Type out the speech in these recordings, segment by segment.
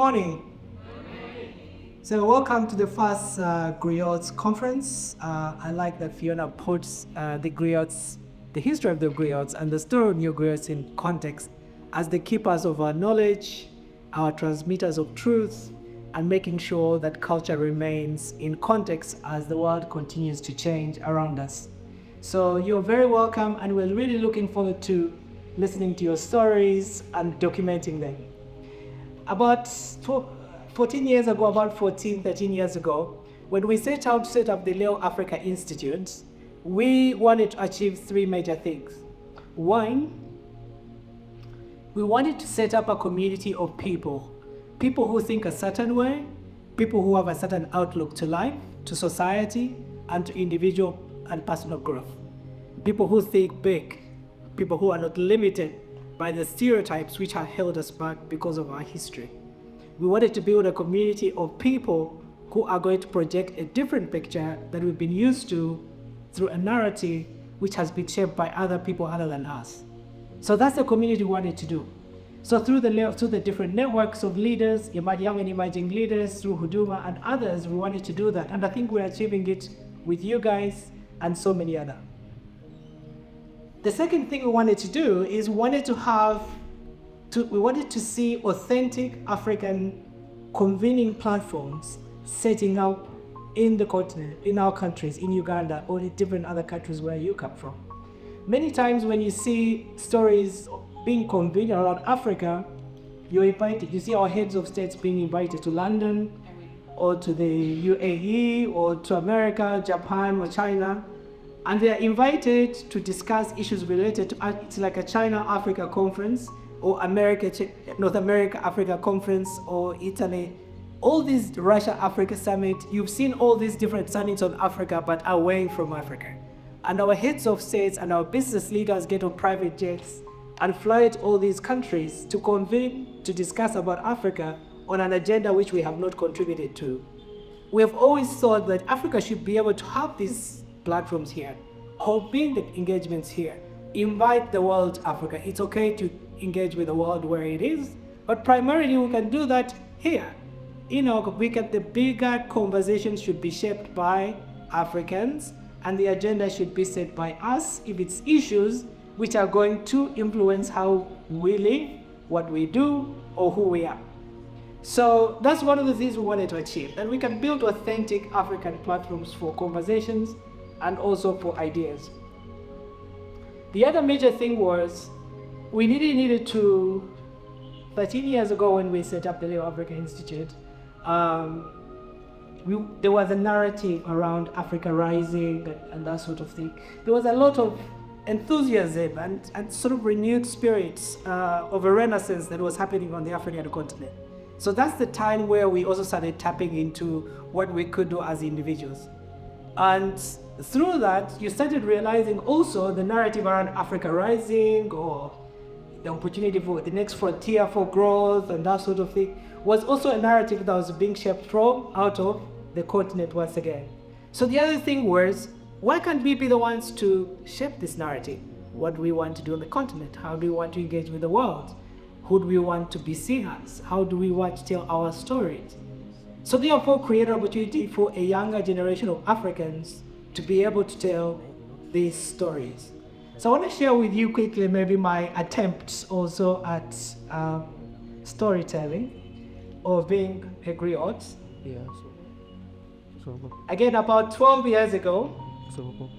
morning. So welcome to the first Griots conference. I like that Fiona puts the Griots, the history of the Griots and the story of New Griots in context as the keepers of our knowledge, our transmitters of truth, and making sure that culture remains in context as the world continues to change around us. So you're very welcome, and we're really looking forward to listening to your stories and documenting them. About 13 years ago, when we set out to set up the LéO Africa Institute, we wanted to achieve three major things. One, we wanted to set up a community of people who think a certain way, people who have a certain outlook to life, to society, and to individual and personal growth. People who think big, people who are not limited by the stereotypes which have held us back because of our history. We wanted to build a community of people who are going to project a different picture that we've been used to through a narrative which has been shaped by other people other than us. So that's the community we wanted to do. So through the different networks of leaders, young and emerging leaders, through Huduma and others, we wanted to do that. And I think we're achieving it with you guys and so many others. The second thing we wanted to do is we wanted to see authentic African convening platforms setting up in the continent, in our countries, in Uganda, or in different other countries where you come from. Many times when you see stories being convened around Africa, you're invited. You see our heads of states being invited to London, or to the UAE, or to America, Japan, or China, and they are invited to discuss issues related to, it's like a China-Africa conference, or North America-Africa conference, or Italy. All these Russia-Africa summit, you've seen all these different summits on Africa, but away from Africa. And our heads of states and our business leaders get on private jets and fly to all these countries to convene, to discuss about Africa on an agenda which we have not contributed to. We have always thought that Africa should be able to have these platforms here, hoping the engagements here, invite the world to Africa. It's okay to engage with the world where it is, but primarily we can do that here. The bigger conversations should be shaped by Africans, and the agenda should be set by us if it's issues which are going to influence how we live, what we do, or who we are. So that's one of the things we wanted to achieve, that we can build authentic African platforms for conversations and also for ideas. The other major thing was we needed to, 13 years ago when we set up the LéO Africa Institute, there was a narrative around Africa rising and that sort of thing. There was a lot of enthusiasm and sort of renewed spirits of a renaissance that was happening on the African continent. So that's the time where we also started tapping into what we could do as individuals. And through that, you started realizing also the narrative around Africa rising, or the opportunity for the next frontier for growth and that sort of thing, was also a narrative that was being shaped out of the continent once again. So the other thing was, why can't we be the ones to shape this narrative? What do we want to do on the continent? How do we want to engage with the world? Who do we want to be seen as? How do we want to tell our stories? So therefore create an opportunity for a younger generation of Africans to be able to tell these stories. So I want to share with you quickly maybe my attempts also at storytelling or being a griot. Yeah. Again, about 12 years ago,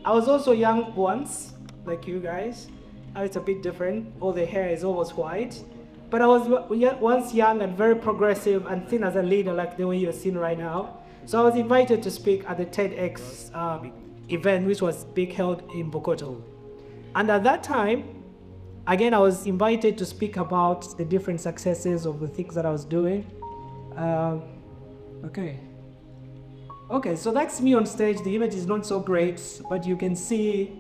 I was also young once, like you guys. Now it's a bit different. All the hair is almost white. But I was once young and very progressive and seen as a leader like the way you're seen right now. So I was invited to speak at the TEDx event, which was being held in Bokoto. And at that time, again, I was invited to speak about the different successes of the things that I was doing. Okay, so that's me on stage. The image is not so great, but you can see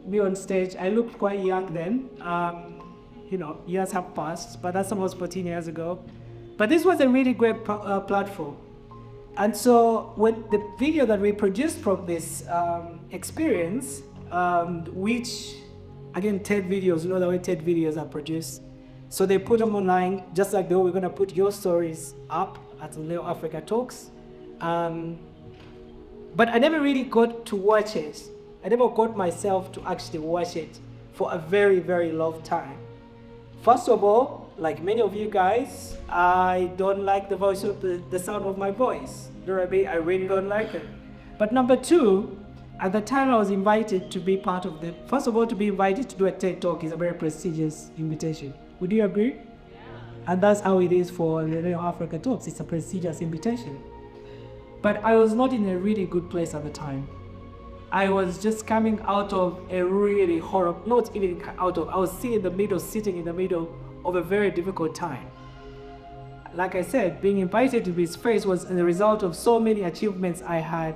me on stage. I looked quite young then. Years have passed, but that's almost 14 years ago. But this was a really great platform. And so when the video that we produced from this experience, which, again, TED videos, the way TED videos are produced, So they put them online, just like the way we're going to put your stories up at LéO Africa Talks. But I never really got to watch it. I never got myself to actually watch it for a very, very long time. First of all, like many of you guys, I don't like the voice of the sound of my voice. You know what I mean? I really don't like it. But number two, at the time I was invited to be part of the, first of all, to be invited to do a TED Talk is a very prestigious invitation. Would you agree? Yeah. And that's how it is for the LéO Africa Talks. It's a prestigious invitation. But I was not in a really good place at the time. I was just coming out of a really horrible, not even out of, I was sitting in the middle of a very difficult time. Like I said, being invited to this space was the result of so many achievements I had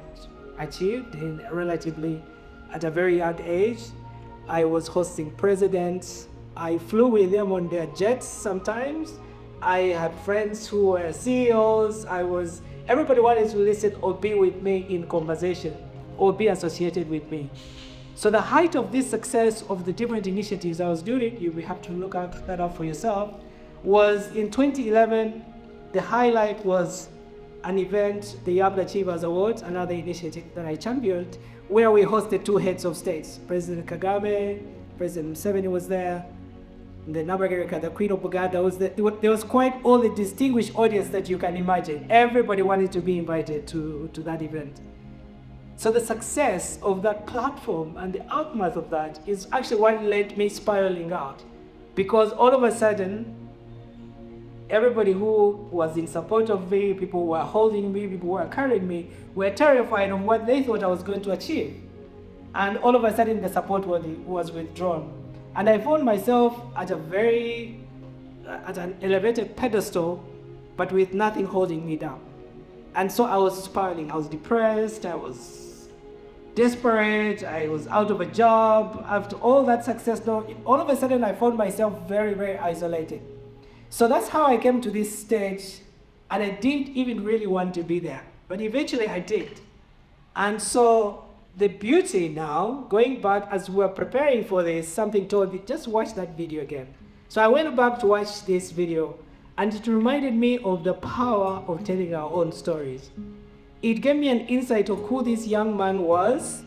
achieved at a very young age. I was hosting presidents. I flew with them on their jets sometimes. I had friends who were CEOs. Everybody wanted to listen or be with me in conversation or be associated with me. So the height of this success of the different initiatives I was doing, you will have to look at that up for yourself, was in 2011. The highlight was an event, the Young Achievers Awards, another initiative that I championed, where we hosted two heads of states. President Kagame, President Museveni was there, the Nabagereka, the Queen of Buganda was there. There was quite all the distinguished audience that you can imagine. Everybody wanted to be invited to that event. So the success of that platform and the aftermath of that is actually what led me spiraling out. Because all of a sudden, everybody who was in support of me, people who were holding me, people who were carrying me, were terrified of what they thought I was going to achieve. And all of a sudden, the support was withdrawn. And I found myself at an elevated pedestal, but with nothing holding me down. And so I was spiraling. I was depressed. I was desperate. I was out of a job. After all that success, all of a sudden, I found myself very, very isolated. So that's how I came to this stage, and I didn't even really want to be there. But eventually I did. And so the beauty now, going back as we were preparing for this, something told me, just watch that video again. So I went back to watch this video, and it reminded me of the power of telling our own stories. It gave me an insight of who this young man was.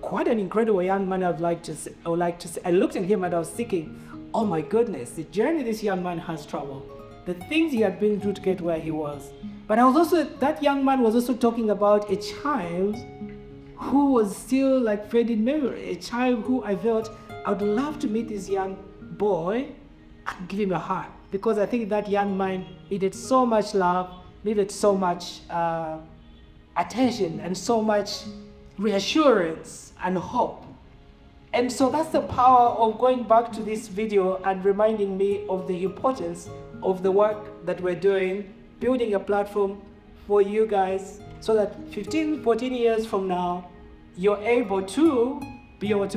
Quite an incredible young man, I would like to say. I looked at him and I was thinking, oh my goodness, the journey this young man has traveled, the things he had been through to get where he was. But that young man was also talking about a child who was still like fading memory, a child who I felt I would love to meet this young boy and give him a hug, because I think that young man needed so much love, needed so much attention and so much reassurance and hope. And so that's the power of going back to this video and reminding me of the importance of the work that we're doing, building a platform for you guys so that 15, 14 years from now, you're able to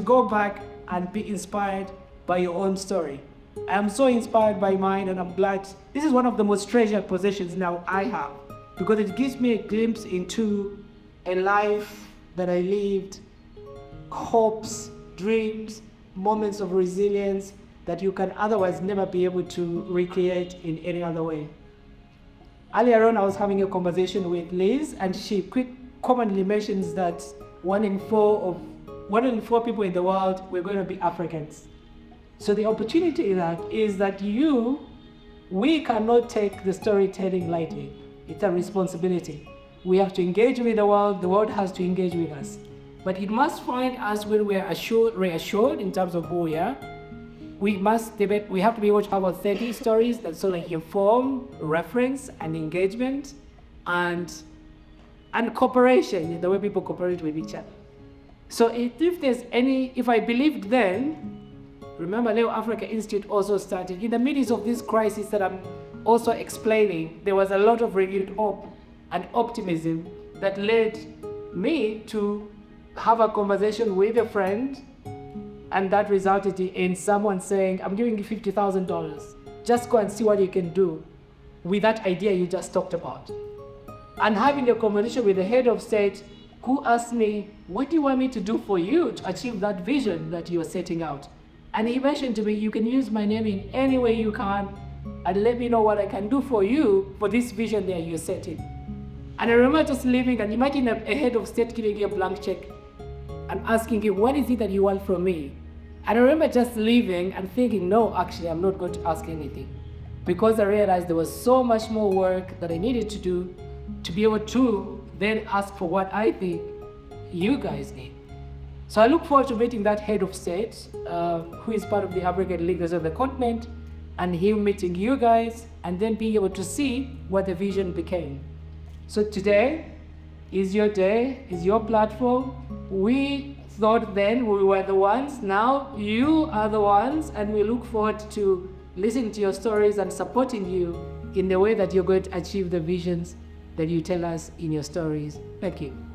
go back and be inspired by your own story. I'm so inspired by mine, and I'm glad. This is one of the most treasured possessions now I have, because it gives me a glimpse into a life that I lived, hopes, dreams, moments of resilience that you can otherwise never be able to recreate in any other way. Earlier on, I was having a conversation with Liz, and she commonly mentions that one in four people in the world were going to be Africans. So the opportunity is that we cannot take the storytelling lightly. It's a responsibility. We have to engage with the world has to engage with us. But it must find us when we are reassured in terms of who we are. We have to be able to have authentic stories that sort of inform, reference, and engagement, and cooperation in the way people cooperate with each other. So if I believed then, remember LéO Africa Institute also started in the midst of this crisis that I'm also explaining. There was a lot of renewed hope and optimism that led me to have a conversation with a friend, and that resulted in someone saying, I'm giving you $50,000. Just go and see what you can do with that idea you just talked about. And having a conversation with the head of state, who asked me, what do you want me to do for you to achieve that vision that you are setting out? And he mentioned to me, you can use my name in any way you can and let me know what I can do for you for this vision that you're setting. And I remember just leaving and imagine a head of state giving you a blank check and asking you, what is it that you want from me? And I remember just leaving and thinking, no, actually, I'm not going to ask anything. Because I realized there was so much more work that I needed to do to be able to then ask for what I think you guys need. So I look forward to meeting that head of state who is part of the African leaders of the continent, and him meeting you guys and then being able to see what the vision became. So today is your day, is your platform. We thought then we were the ones, now you are the ones, and we look forward to listening to your stories and supporting you in the way that you're going to achieve the visions that you tell us in your stories. Thank you.